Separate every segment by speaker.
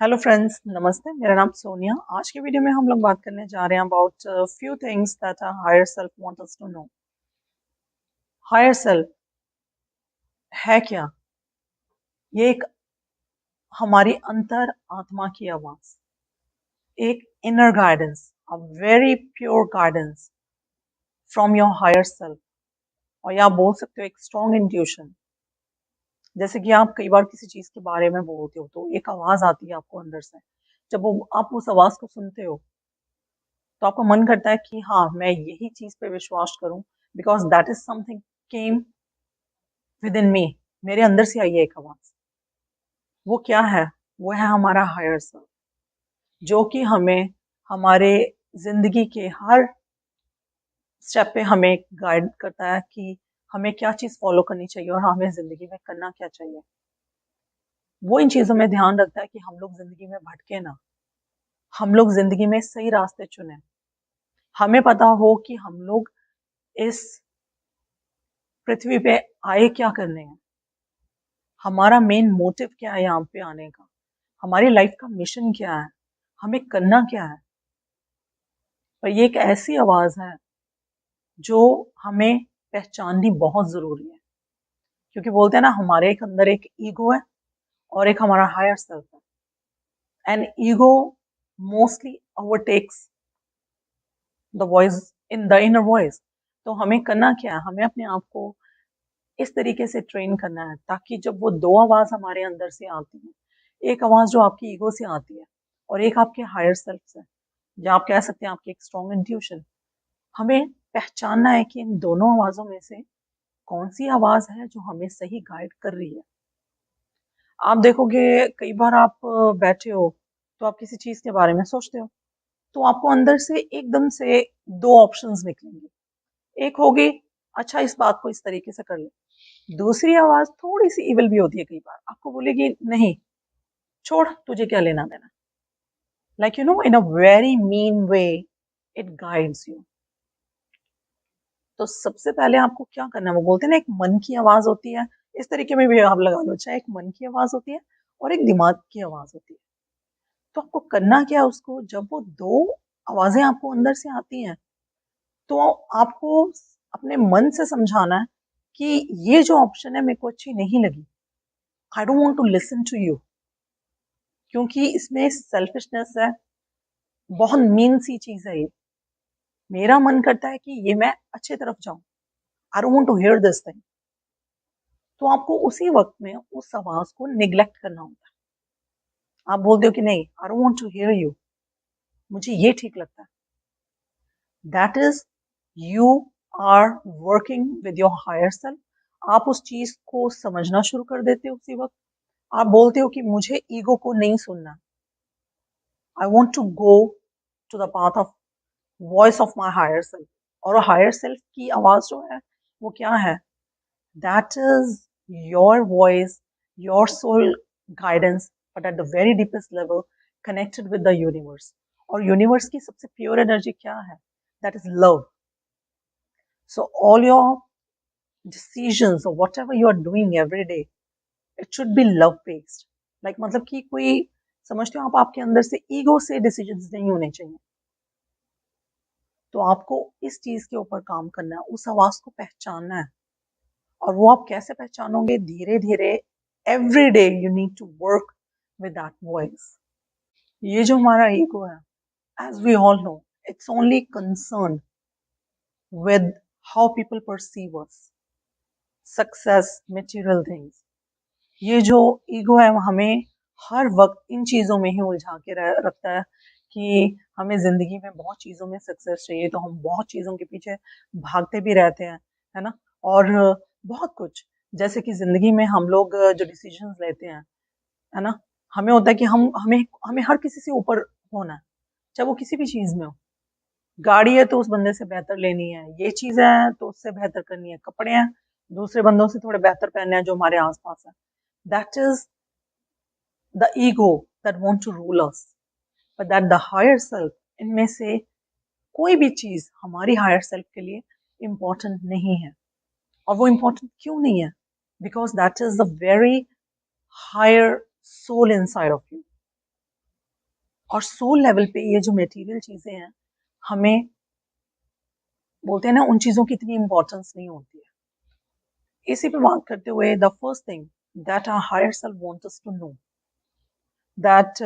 Speaker 1: Hello friends, नमस्ते। मेरा नाम सोनिया। आज के वीडियो में हम लोग बात करने जा रहे हैं about few things that our higher self want us to know. Higher self है क्या? ये एक हमारी अंतर आत्मा की आवाज, एक inner guidance, a very pure guidance from your higher self. और या आप बोल सकते हो एक स्ट्रॉन्ग इंट्यूशन। जैसे कि आप कई बार किसी चीज के बारे में बोलते हो तो एक आवाज आती है आपको अंदर से। जब वो आप उस आवाज को सुनते हो तो आपका मन करता है कि हाँ, मैं यही चीज पे विश्वास करूं, because that is something came within me. मेरे अंदर से आई है एक आवाज। वो क्या है? वो है हमारा हायर सेल्फ, जो कि हमें हमारे जिंदगी के हर स्टेप पे हमें गाइड करता है कि हमें क्या चीज फॉलो करनी चाहिए और हमें जिंदगी में करना क्या चाहिए। वो इन चीजों में ध्यान रखता है कि हम लोग जिंदगी में भटके ना, हम लोग जिंदगी में सही रास्ते चुने। हमें पता हो कि हम लोग इस पृथ्वी पे आए क्या करने हैं, हमारा मेन मोटिव क्या है यहाँ पे आने का, हमारी लाइफ का मिशन क्या है, हमें करना क्या है। पर ये एक ऐसी आवाज है जो हमें पहचाननी बहुत जरूरी है, क्योंकि बोलते हैं ना, हमारे एक अंदर एक ईगो है और एक हमारा हायर सेल्फ है। And ego mostly overtakes the voice in the inner voice. तो हमें करना क्या है? हमें अपने आप को इस तरीके से ट्रेन करना है ताकि जब वो दो आवाज हमारे अंदर से आती है, एक आवाज जो आपकी ईगो से आती है और एक आपके हायर सेल्फ से, या आप कह सकते हैं आपकी एक स्ट्रॉन्ग इंट्यूशन, हमें पहचानना है कि इन दोनों आवाजों में से कौन सी आवाज है जो हमें सही गाइड कर रही है। आप देखोगे कई बार आप बैठे हो तो आप किसी चीज के बारे में सोचते हो तो आपको अंदर से एकदम से दो ऑप्शंस निकलेंगे। एक होगी, अच्छा इस बात को इस तरीके से कर ले। दूसरी आवाज थोड़ी सी इविल भी होती है, कई बार आपको बोलेगी नहीं, छोड़, तुझे क्या लेना देना। Like you know, in a very mean way it guides you. तो सबसे पहले आपको क्या करना है, वो बोलते हैं ना, एक मन की आवाज होती है। इस तरीके में भी आप लगा लो, चाहे एक मन की आवाज होती है और एक दिमाग की आवाज होती है। तो आपको करना क्या है, उसको जब वो दो आवाजें आपको अंदर से आती हैं तो आपको अपने मन से समझाना है कि ये जो ऑप्शन है मेरे को अच्छी नहीं लगी। I don't want to listen to you, क्योंकि इसमें सेल्फिशनेस है, बहुत मीन सी चीज है ये। मेरा मन करता है कि ये मैं अच्छे तरफ जाऊं। I don't want to hear this thing. तो आपको उसी वक्त में उस आवाज को निग्लेक्ट करना होता है। आप बोलते हो कि नहीं, I don't want to hear you, मुझे ये ठीक लगता है। That is, you are working with your higher self. आप उस चीज को समझना शुरू कर देते हो उसी वक्त। आप बोलते हो कि मुझे ईगो को नहीं सुनना, I want to go to the path of voice of my higher self. और हायर सेल्फ की आवाज जो है वो क्या है? That is your voice, your soul guidance, but at the very deepest level connected with the universe. और universe की सबसे प्योर एनर्जी क्या है? That is love. So all your decisions or whatever you are doing every day, it should be love based। like मतलब कि कोई, समझते हो आप, आपके अंदर से ईगो से डिसीजंस नहीं होने चाहिए। तो आपको इस चीज के ऊपर काम करना है, उस आवाज को पहचानना है। और वो आप कैसे पहचानोगे? धीरे धीरे, every day you need to work with that voice. ये जो हमारा ईगो है, as we all know, it's only concern with how people perceive us, success, material things. ये जो ईगो है वो हमें हर वक्त इन चीजों में ही उलझा के रखता है कि हमें जिंदगी में बहुत चीजों में सक्सेस चाहिए, तो हम बहुत चीजों के पीछे भागते भी रहते हैं, है ना। और बहुत कुछ, जैसे कि जिंदगी में हम लोग जो डिसीजंस लेते हैं, है ना, हमें होता है कि हम हमें हमें हर किसी से ऊपर होना है, चाहे वो किसी भी चीज में हो। गाड़ी है तो उस बंदे से बेहतर लेनी है, ये चीज है तो उससे बेहतर करनी है, कपड़े हैं दूसरे बंदों से थोड़े बेहतर पहनने हैं जो हमारे आसपास है। That is the ego that want to rule us, but that the higher self, इनमें से कोई भी चीज हमारी हायर सेल्फ के लिए इम्पोर्टेंट नहीं है। और वो इम्पोर्टेंट क्यों नहीं है? Because that is the very higher soul inside of you. और सोल लेवल पे ये जो मटेरियल चीजें हैं, हमें बोलते हैं ना, उन चीजों की इतनी इंपॉर्टेंस नहीं होती है। इसी पे बात करते हुए, the first thing that our higher self wants us to know, that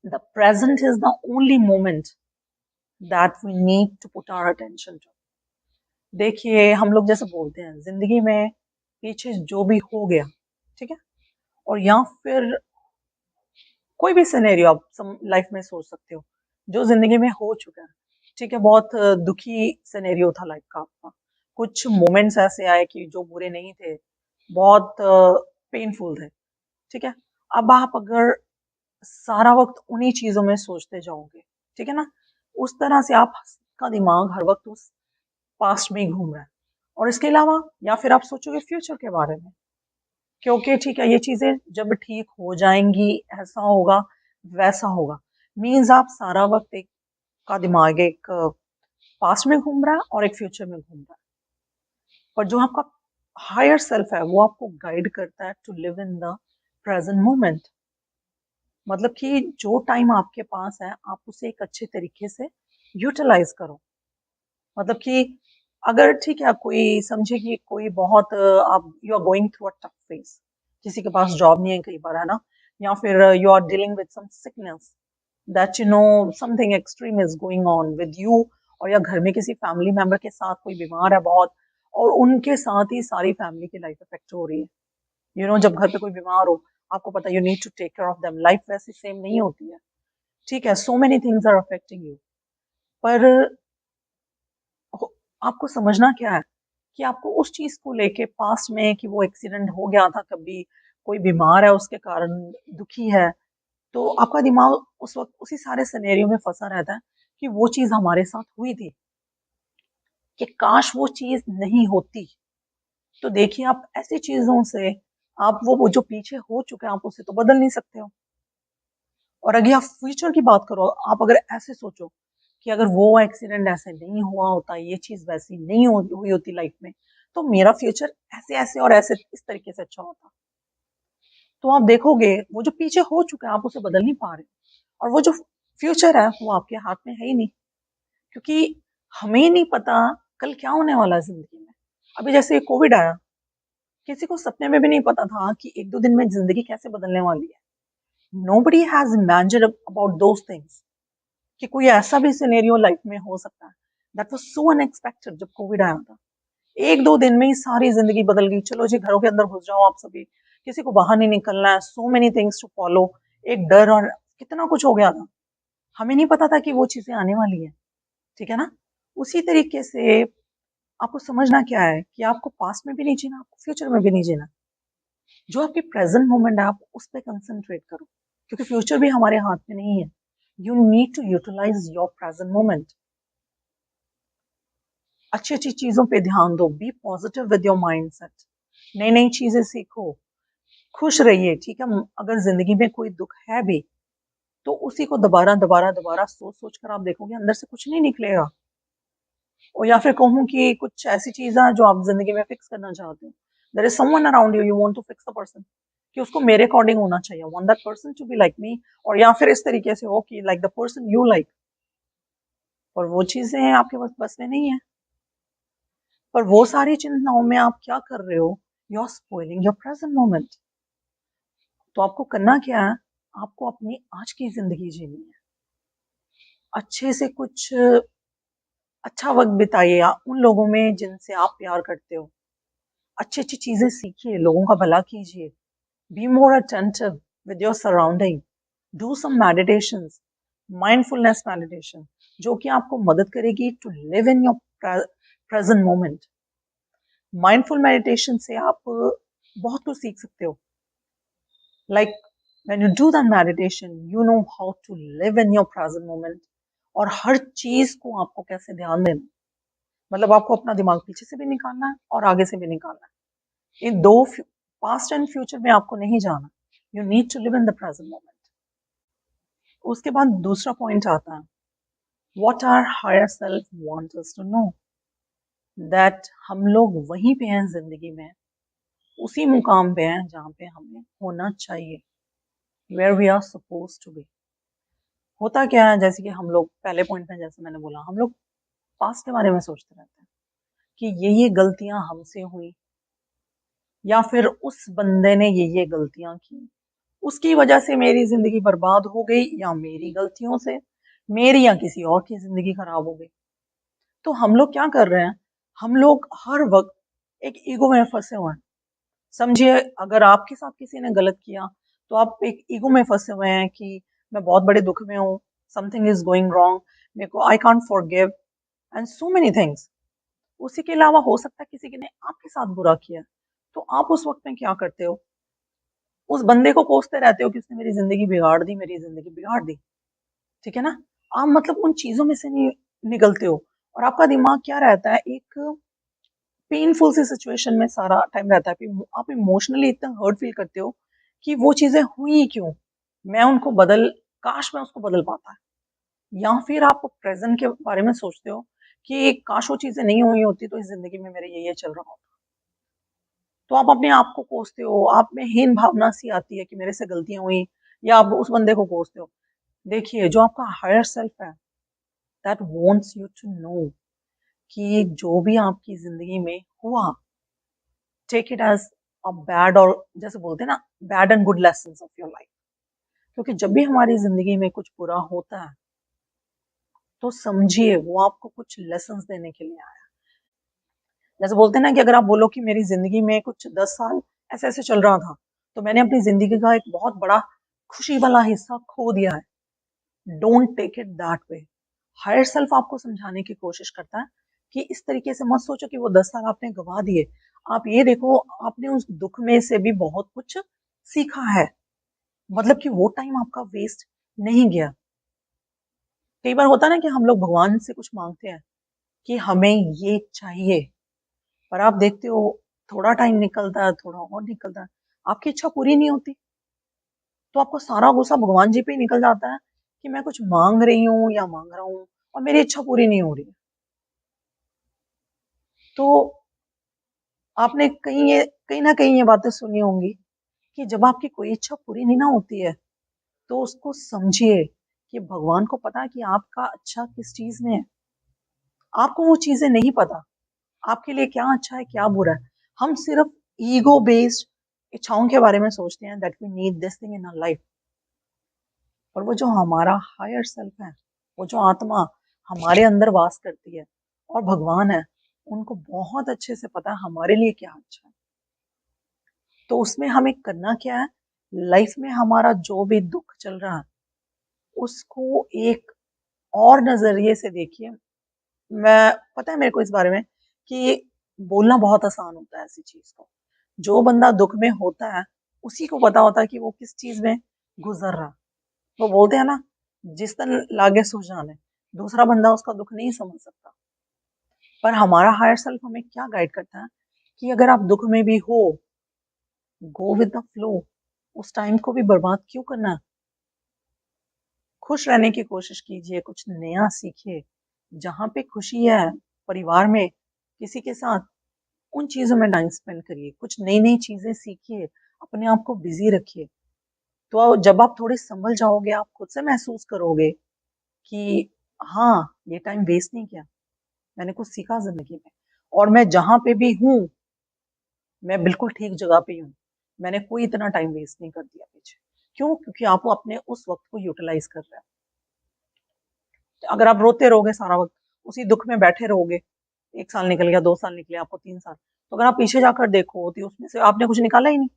Speaker 1: the present is the only moment that we need to put our attention to. देखिए, हम लोग जैसे बोलते हैं जिंदगी में पीछे जो भी हो गया, ठीक है, और या फिर कोई भी सिनेरियो आप लाइफ में सोच सकते हो जो जिंदगी में हो चुका है, ठीक है। बहुत दुखी सिनेरियो था लाइफ का आपका, कुछ मोमेंट्स ऐसे आए कि जो बुरे नहीं थे, बहुत पेनफुल थे, ठीक है। अब आप अगर सारा वक्त उन्हीं चीजों में सोचते जाओगे, ठीक है ना, उस तरह से आपका दिमाग हर वक्त उस पास्ट में ही घूम रहा है। और इसके अलावा या फिर आप सोचोगे फ्यूचर के बारे में, क्योंकि ठीक है, ये चीजें जब ठीक हो जाएंगी, ऐसा होगा, वैसा होगा, मीन्स आप सारा वक्त एक का दिमाग एक पास्ट में घूम रहा है और एक फ्यूचर में घूम रहा है। और जो आपका हायर सेल्फ है वो आपको गाइड करता है to live in the present moment. मतलब कि जो टाइम आपके पास है आप उसे एक अच्छे तरीके से यूटिलाइज करो। मतलब कि अगर ठीक है, कोई समझे कि कोई बहुत आप you are going through a tough phase, किसी के पास जॉब नहीं है कई बार, है ना, या फिर you are dealing with some sickness, that you know something extreme is going on with you, और या घर में किसी फैमिली मेंबर के साथ कोई बीमार है बहुत, और उनके साथ ही सारी फैमिली की लाइफ इफेक्ट हो रही है। यू नो, जब घर पे कोई बीमार हो, आपको पता है you need to take care of them, life वैसी सेम नहीं होती है, ठीक है, so many things are affecting you. पर आपको समझना क्या है कि आपको उस चीज को लेके पास्ट में कि वो एक्सीडेंट हो गया था कभी, कोई बीमार है उसके कारण दुखी है, तो आपका दिमाग उस वक्त उसी सारे सिनेरियो में फंसा रहता है कि वो चीज हमारे साथ हुई थी, कि काश वो चीज नहीं होती। तो देखिए, आप ऐसी चीजों से, आप वो जो पीछे हो चुके हैं आप उसे तो बदल नहीं सकते हो। और अगर आप फ्यूचर की बात करो, आप अगर ऐसे सोचो कि अगर वो एक्सीडेंट ऐसे नहीं हुआ होता, ये चीज वैसी नहीं हुई होती लाइफ में, तो मेरा फ्यूचर ऐसे ऐसे और ऐसे इस तरीके से अच्छा होता। तो आप देखोगे वो जो पीछे हो चुका है आप उसे बदल नहीं पा रहे, और वो जो फ्यूचर है वो आपके हाथ में है ही नहीं, क्योंकि हमें नहीं पता कल क्या होने वाला है जिंदगी में। अभी जैसे कोविड आया, किसी को सपने में भी नहीं पता था कि एक दो दिन में जिंदगी कैसे बदलने वाली है। Nobody has imagined about those things, कि कोई ऐसा भी सिनेरियो लाइफ में हो सकता है। दैट वाज सो अनएक्सपेक्टेड जब कोविड आया था। एक दो दिन में ही सारी जिंदगी बदल गई, चलो जी घरों के अंदर घुस जाओ आप सभी, किसी को बाहर नहीं निकलना है, so many things to follow, एक डर और कितना कुछ हो गया था। हमें नहीं पता था कि वो चीजें आने वाली है, ठीक है ना। उसी तरीके से आपको समझना क्या है कि आपको पास्ट में भी नहीं जीना, आपको फ्यूचर में भी नहीं जीना। जो आपके प्रेजेंट मोमेंट है आप उस पर कंसंट्रेट करो, क्योंकि फ्यूचर भी हमारे हाथ में नहीं है। You need to utilize your present moment. अच्छी अच्छी चीजों पे ध्यान दो, be positive with your mind set, नई नई चीजें सीखो, खुश रहिए, ठीक है। अगर जिंदगी में कोई दुख है भी तो उसी को दोबारा दोबारा दोबारा सोच सोच कर आप देखोगे अंदर से कुछ नहीं निकलेगा। और या फिर कहूँ कि कुछ ऐसी चीज है जो आप जिंदगी में फिक्स करना चाहते हो, there is someone around you, you want to fix the person, कि उसको मेरे अकॉर्डिंग होना चाहिए, want that person to be like me, और या फिर इस तरीके से हो कि like the person you like, और वो चीजें आपके बस में नहीं है। पर वो सारी चिंताओं में आप क्या कर रहे हो, you are spoiling your present moment. तो आपको करना क्या है, आपको अपनी आज की जिंदगी जीनी है, अच्छे से कुछ अच्छा वक्त बिताइए उन लोगों में जिनसे आप प्यार करते हो, अच्छी अच्छी चीजें सीखिए, लोगों का भला कीजिए, be more attentive with your surrounding, do some meditations, mindfulness meditation, जो कि आपको मदद करेगी to live in your present moment. Mindful meditation से आप बहुत कुछ सीख सकते हो, like when you do that meditation you know how to live in your present moment, और हर चीज को आपको कैसे ध्यान देना। मतलब आपको अपना दिमाग पीछे से भी निकालना है और आगे से भी निकालना है, इन दो पास्ट एंड फ्यूचर में आपको नहीं जाना। You need to live in the present moment. उसके बाद दूसरा पॉइंट आता है, what our higher self wants us to know, that हम लोग वहीं पे हैं जिंदगी में, उसी मुकाम पे हैं जहाँ पे हमें होना चाहिए, where we are suppose to be. होता क्या है, जैसे कि हम लोग पहले पॉइंट में जैसे मैंने बोला, हम लोग पास्ट के बारे में सोचते रहते हैं कि ये गलतियां हमसे हुई, या फिर उस बंदे ने ये गलतियां की, उसकी वजह से मेरी जिंदगी बर्बाद हो गई, या मेरी गलतियों से मेरी या किसी और की जिंदगी खराब हो गई। तो हम लोग क्या कर रहे हैं, हम लोग हर वक्त एक ईगो में फंसे हुए हैं। समझिए, अगर आपके साथ किसी ने गलत किया तो आप एक ईगो में फंसे हुए हैं कि मैं बहुत बड़े दुख में हूँ, समथिंग इज गोइंग रॉन्ग, मेरे को I can't forgive and so many things. उसी के अलावा हो सकता है किसी ने आपके साथ बुरा किया, तो आप उस वक्त में क्या करते हो, उस बंदे को कोसते रहते हो कि उसने मेरी जिंदगी बिगाड़ दी, मेरी जिंदगी बिगाड़ दी। ठीक है ना। आप मतलब उन चीजों में से नहीं निकलते हो, और आपका दिमाग क्या रहता है, एक पेनफुल सी सिचुएशन में सारा टाइम रहता है। आप इमोशनली इतना हर्ट फील करते हो कि वो चीजें हुई क्यों, मैं उनको बदल काश मैं उसको बदल पाता है। या फिर आप प्रेजेंट के बारे में सोचते हो कि काश वो चीजें नहीं हुई होती तो इस जिंदगी में मेरे ये चल रहा होता। तो आप अपने आप को कोसते हो, आप में हीन भावना सी आती है कि मेरे से गलतियां हुई, या आप उस बंदे को कोसते हो। देखिए, जो आपका हायर सेल्फ है, that wants you to know कि जो भी आपकी जिंदगी में हुआ, take it as a bad, और जैसे बोलते हैं ना, bad and good lesson of your life. क्योंकि जब भी हमारी जिंदगी में कुछ बुरा होता है, तो समझिए वो आपको कुछ लेसन देने के लिए आया। जैसे बोलते हैं ना कि अगर आप बोलो कि मेरी जिंदगी में कुछ 10 साल ऐसे ऐसे चल रहा था, तो मैंने अपनी जिंदगी का एक बहुत बड़ा खुशी वाला हिस्सा खो दिया है। Don't take it that way. Higher self आपको समझाने की कोशिश करता है कि इस तरीके से मत सोचो कि वो 10 साल आपने गवा दिए। आप ये देखो, आपने उस दुख में से भी बहुत कुछ सीखा है, मतलब कि वो टाइम आपका वेस्ट नहीं गया। कई बार होता है ना कि हम लोग भगवान से कुछ मांगते हैं कि हमें ये चाहिए, पर आप देखते हो थोड़ा टाइम निकलता है, थोड़ा और निकलता है, आपकी इच्छा पूरी नहीं होती। तो आपको सारा गुस्सा भगवान जी पे ही निकल जाता है कि मैं कुछ मांग रही हूँ या मांग रहा हूँ और मेरी इच्छा पूरी नहीं हो रही है। तो आपने कहीं ना कहीं ये बातें सुनी होंगी कि जब आपकी कोई इच्छा पूरी नहीं ना होती है, तो उसको समझिए कि भगवान को पता है कि आपका अच्छा किस चीज में है। आपको वो चीजें नहीं पता, आपके लिए क्या अच्छा है क्या बुरा है। हम सिर्फ ईगो बेस्ड इच्छाओं के बारे में सोचते हैं, that we need this thing in our life. और वो जो हमारा हायर सेल्फ है, वो जो आत्मा हमारे अंदर वास करती है और भगवान है, उनको बहुत अच्छे से पता है हमारे लिए क्या अच्छा है। तो उसमें हमें करना क्या है, लाइफ में हमारा जो भी दुख चल रहा है उसको एक और नजरिए से देखिए। मैं पता है मेरे को इस बारे में कि बोलना बहुत आसान होता है ऐसी चीज को। जो बंदा दुख में होता है उसी को पता होता है कि वो किस चीज में गुजर रहा। वो बोलते हैं ना, जिस तन लागे सो जाने, दूसरा बंदा उसका दुख नहीं समझ सकता। पर हमारा हायर सेल्फ हमें क्या गाइड करता है कि अगर आप दुख में भी हो, गो विद द फ्लो। उस टाइम को भी बर्बाद क्यों करना है, खुश रहने की कोशिश कीजिए, कुछ नया सीखिए। जहाँ पे खुशी है, परिवार में किसी के साथ, उन चीजों में टाइम स्पेंड करिए, कुछ नई नई चीजें सीखिए, अपने आप को बिजी रखिए। तो जब आप थोड़े संभल जाओगे, आप खुद से महसूस करोगे कि हाँ, ये टाइम वेस्ट नहीं किया, मैंने कुछ सीखा जिंदगी में, और मैं जहां पे भी हूँ मैं बिल्कुल ठीक जगह पे हूँ। मैंने कोई इतना टाइम वेस्ट नहीं कर दिया पीछे। क्यों? क्योंकि आप अपने उस वक्त को यूटिलाइज कर रहे हैं। अगर आप रोते रहोगे सारा वक्त, उसी दुख में बैठे रहोगे, 1 साल निकल गया, 2 साल निकले, आपको 3 साल, तो अगर आप पीछे जाकर देखो तो उसमें से आपने कुछ निकाला ही नहीं।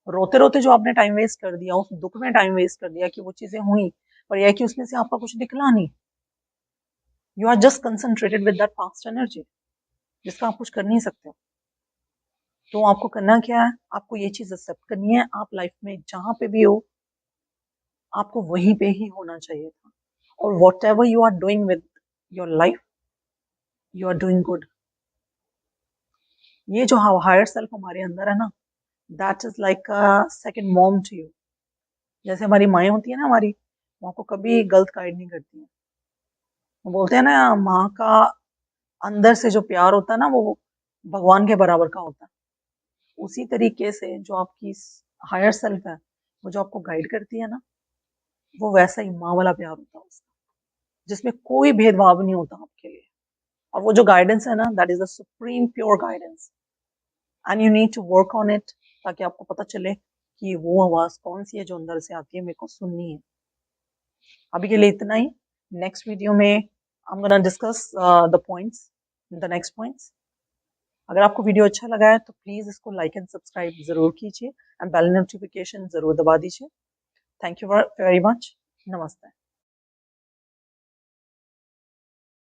Speaker 1: रोते रोते जो आपने टाइम वेस्ट कर दिया, उस दुख में टाइम वेस्ट कर दिया कि वो चीजें हुई, पर यह कि उसमें से आपका कुछ निकला नहीं। You are just concentrated with that past energy, जिसका आप कुछ कर नहीं सकते। तो आपको करना क्या है, आपको ये चीज एक्सेप्ट करनी है, आप लाइफ में जहां पे भी हो, आपको वहीं पे ही होना चाहिए था। और whatever you are doing with your life, you are doing good. ये जो हायर सेल्फ हमारे अंदर है ना, that is like a second mom to you. जैसे हमारी माएँ होती है ना, हमारी, वो आपको कभी गलत गाइड नहीं करती है। वो बोलते हैं ना, माँ का अंदर से जो प्यार होता है ना, वो भगवान के बराबर का होता है। उसी तरीके से जो आपकी हायर सेल्फ है, वो जो आपको गाइड करती है ना, वो वैसा ही माँ वाला प्यार होता है उसका, जिसमें कोई भेदभाव नहीं होता आपके लिए। और वो जो गाइडेंस है ना, that is the supreme pure guidance, and you need to work on it, ताकि आपको पता चले कि वो आवाज कौन सी है जो अंदर से आती है, मेरे को सुननी है। अभी के लिए इतना ही। नेक्स्ट वीडियो में I am gonna discuss the points, the next points. अगर आपको वीडियो अच्छा लगा है तो प्लीज इसको लाइक एंड सब्सक्राइब जरूर कीजिए, एंड बेल नोटिफिकेशन जरूर दबा दीजिए। Thank you very much. नमस्ते।